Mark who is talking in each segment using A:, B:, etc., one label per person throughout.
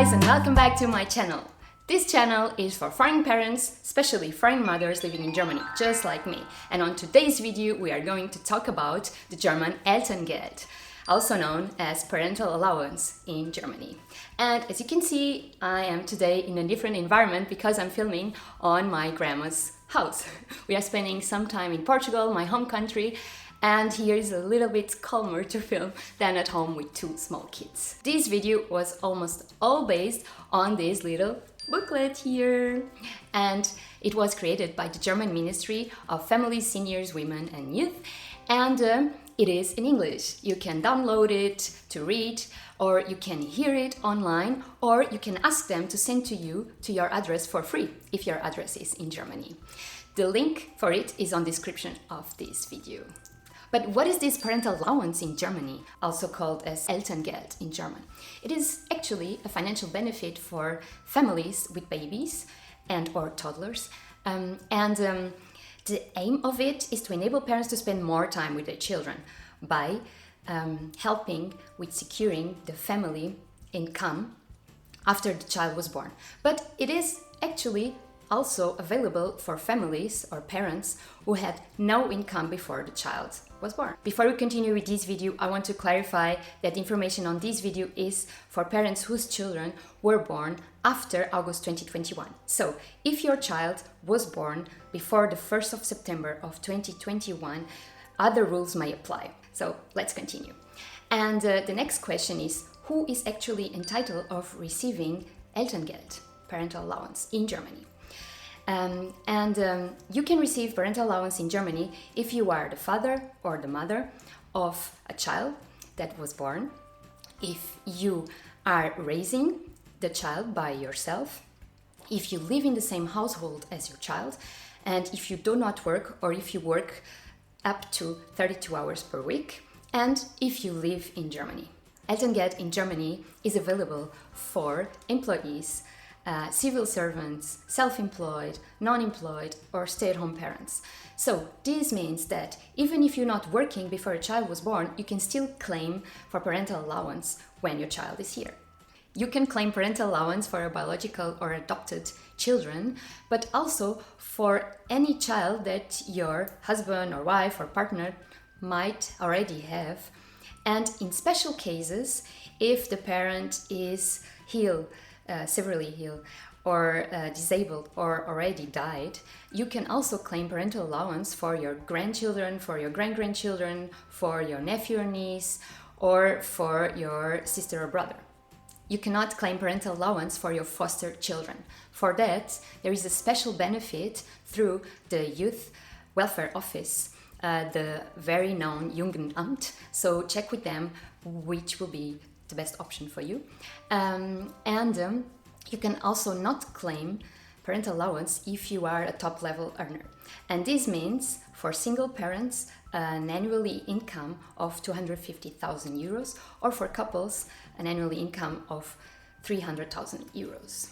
A: guys, and welcome back to my channel. This channel is for foreign parents, especially foreign mothers living in Germany, just like me. And on today's video, we are going to talk about the German Elterngeld, also known as Parental Allowance in Germany. And as you can see, I am today in a different environment because I'm filming on my grandma's house. We are spending some time in Portugal, my home country, and here is a little bit calmer to film than at home with two small kids. This video was almost all based on this little booklet here, and it was created by the German Ministry of Family, Seniors, Women and Youth, and it is in English. You can download it to read, or you can hear it online, or you can ask them to send to you to your address for free if your address is in Germany. The link for it is on the description of this video. But what is this parental allowance in Germany, also called as Elterngeld in German? It is actually a financial benefit for families with babies and or toddlers. The aim of it is to enable parents to spend more time with their children by helping with securing the family income after the child was born. But it is actually also available for families or parents who had no income before the child was born. Before we continue with this video, I want to clarify that information on this video is for parents whose children were born after August 2021. So, if your child was born before the 1st of September of 2021, other rules may apply. So, let's continue. And the next question is, who is actually entitled of receiving Elterngeld, parental allowance, in Germany? You can receive parental allowance in Germany if you are the father or the mother of a child that was born, if you are raising the child by yourself, if you live in the same household as your child, and if you do not work or if you work up to 32 hours per week, and if you live in Germany. Elterngeld in Germany is available for employees, civil servants, self-employed, non-employed, or stay-at-home parents. So this means that even if you're not working before a child was born, you can still claim for parental allowance when your child is here. You can claim parental allowance for your biological or adopted children, but also for any child that your husband or wife or partner might already have. And in special cases, if the parent is severely ill or disabled or already died, you can also claim parental allowance for your grandchildren, for your grandchildren, for your nephew or niece, or for your sister or brother. You cannot claim parental allowance for your foster children. For that, there is a special benefit through the Youth Welfare Office, the very known Jugendamt. So check with them which will be the best option for you. You can also not claim parental allowance if you are a top level earner. And this means for single parents an annually income of 250,000 euros, or for couples an annually income of 300,000 euros.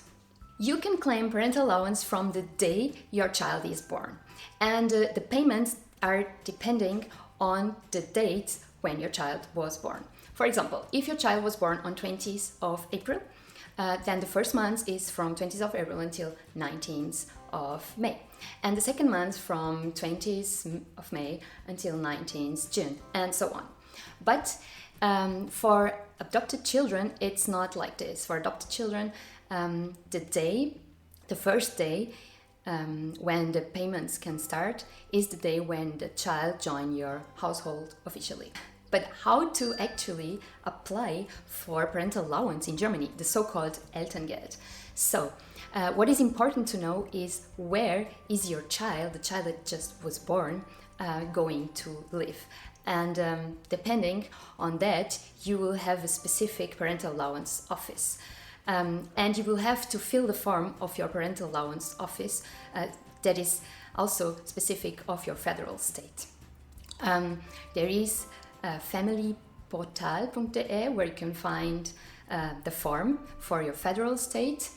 A: You can claim parental allowance from the day your child is born, and the payments are depending on the date when your child was born. For example, if your child was born on 20th of April, then the first month is from 20th of April until 19th of May. And the second month from 20th of May until 19th June, and so on. But for adopted children, it's not like this. For adopted children, the first day when the payments can start is the day when the child joins your household officially. But how to actually apply for parental allowance in Germany, the so-called Elterngeld? So, what is important to know is where is your child, the child that just was born, going to live. And depending on that, you will have a specific parental allowance office. And you will have to fill the form of your parental allowance office that is also specific of your federal state. There is familyportal.de where you can find the form for your federal state,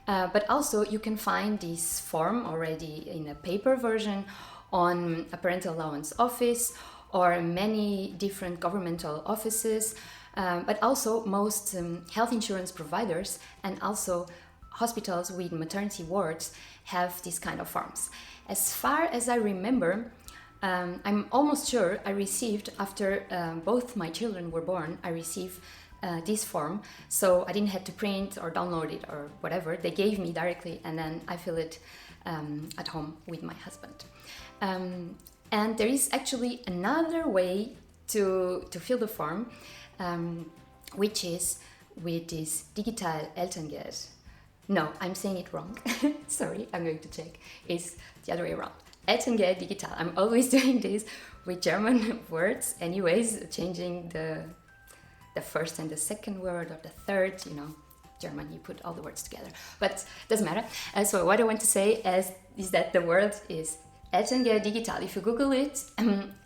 A: but also you can find this form already in a paper version on a parental allowance office or many different governmental offices, but also most health insurance providers and also hospitals with maternity wards have these kind of forms. As far as I remember, I'm almost sure I received, after both my children were born, I received this form, so I didn't have to print or download it or whatever. They gave me directly, and then I fill it at home with my husband. And there is actually another way to fill the form, which is with this digital Elterngeld. No, I'm saying it wrong. Sorry, I'm going to check. It's the other way around. Elterngeldigital. I'm always doing this with German words anyways, changing the first and the second word or the third, German, you put all the words together. But doesn't matter. So what I want to say is that the word is Elterngeldigital. If you Google it,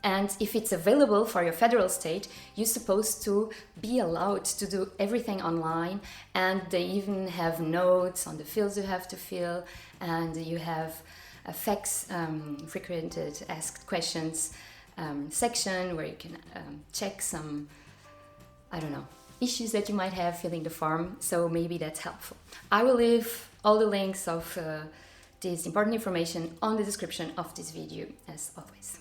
A: and if it's available for your federal state, you're supposed to be allowed to do everything online, and they even have notes on the fields you have to fill, and you have a facts, frequently asked questions section where you can check some, issues that you might have filling the form, so maybe that's helpful. I will leave all the links of this important information on the description of this video, as always.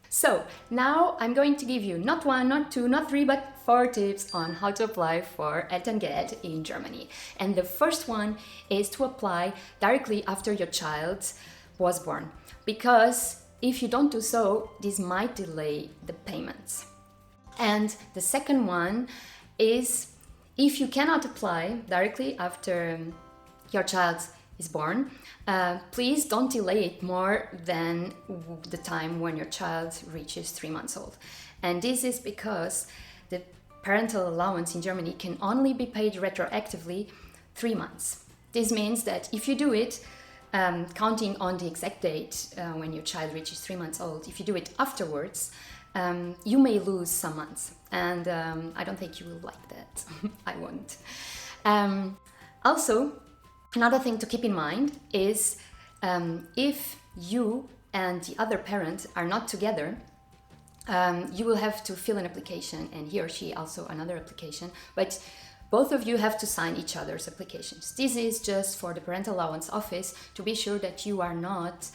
A: So now I'm going to give you not 1, not 2, not 3, but 4 tips on how to apply for Elterngeld in Germany. And the first one is to apply directly after your child was born, because if you don't do so, this might delay the payments. And the second one is, if you cannot apply directly after your child is born, please don't delay it more than the time when your child reaches 3 months old. And this is because the parental allowance in Germany can only be paid retroactively 3 months. This means that if you do it counting on the exact date when your child reaches 3 months old, if you do it afterwards, you may lose some months, and I don't think you will like that. I won't. Also, another thing to keep in mind is if you and the other parent are not together, you will have to fill an application, and he or she also another application, but both of you have to sign each other's applications. This is just for the Parental Allowance office to be sure that you are not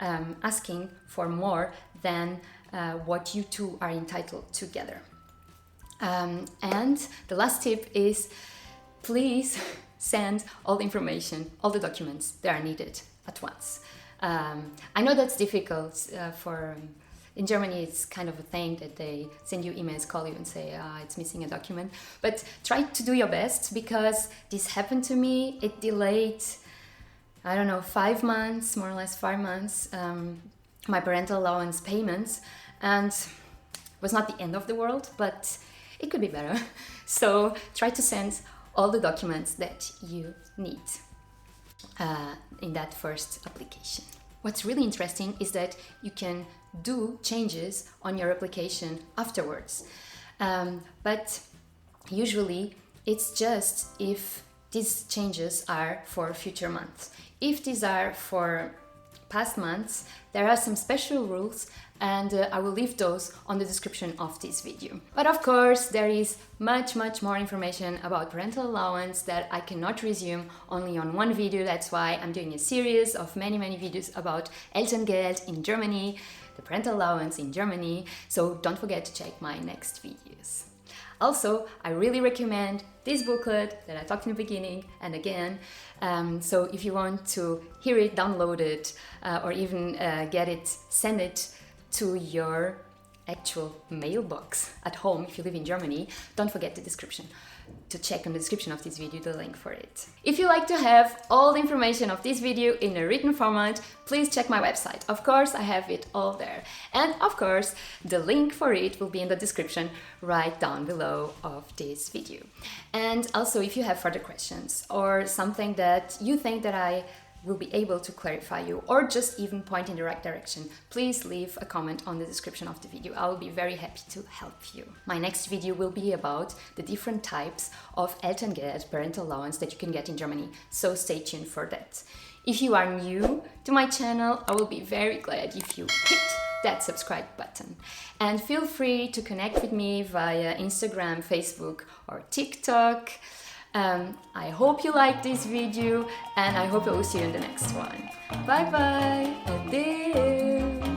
A: asking for more than what you two are entitled together. And the last tip is, please send all the information, all the documents that are needed at once. I know that's difficult in Germany, it's kind of a thing that they send you emails, call you and say, it's missing a document. But try to do your best, because this happened to me. It delayed, 5 months, more or less 5 months, my parental allowance payments. And it was not the end of the world, but it could be better. So try to send all the documents that you need in that first application. What's really interesting is that you can do changes on your application afterwards. But usually it's just if these changes are for future months. If these are for past months, there are some special rules, and I will leave those on the description of this video. But of course, there is much more information about parental allowance that I cannot resume only on one video. That's why I'm doing a series of many videos about Elterngeld in Germany, the parental allowance in Germany, so don't forget to check my next videos. Also, I really recommend this booklet that I talked in the beginning and again. So if you want to hear it, download it, or even get it, send it to your actual mailbox at home if you live in Germany, don't forget the description to check on the description of this video the link for it. If you like to have all the information of this video in a written format, please check my website. Of course, I have it all there. And of course, the link for it will be in the description right down below of this video. And also, if you have further questions or something that you think that I will be able to clarify you, or just even point in the right direction, please leave a comment on the description of the video. I will be very happy to help you. My next video will be about the different types of Elterngeld parental allowance that you can get in Germany, so stay tuned for that. If you are new to my channel, I will be very glad if you hit that subscribe button. And feel free to connect with me via Instagram, Facebook, or TikTok. I hope you liked this video, and I hope I will see you in the next one. Bye bye! Adeus!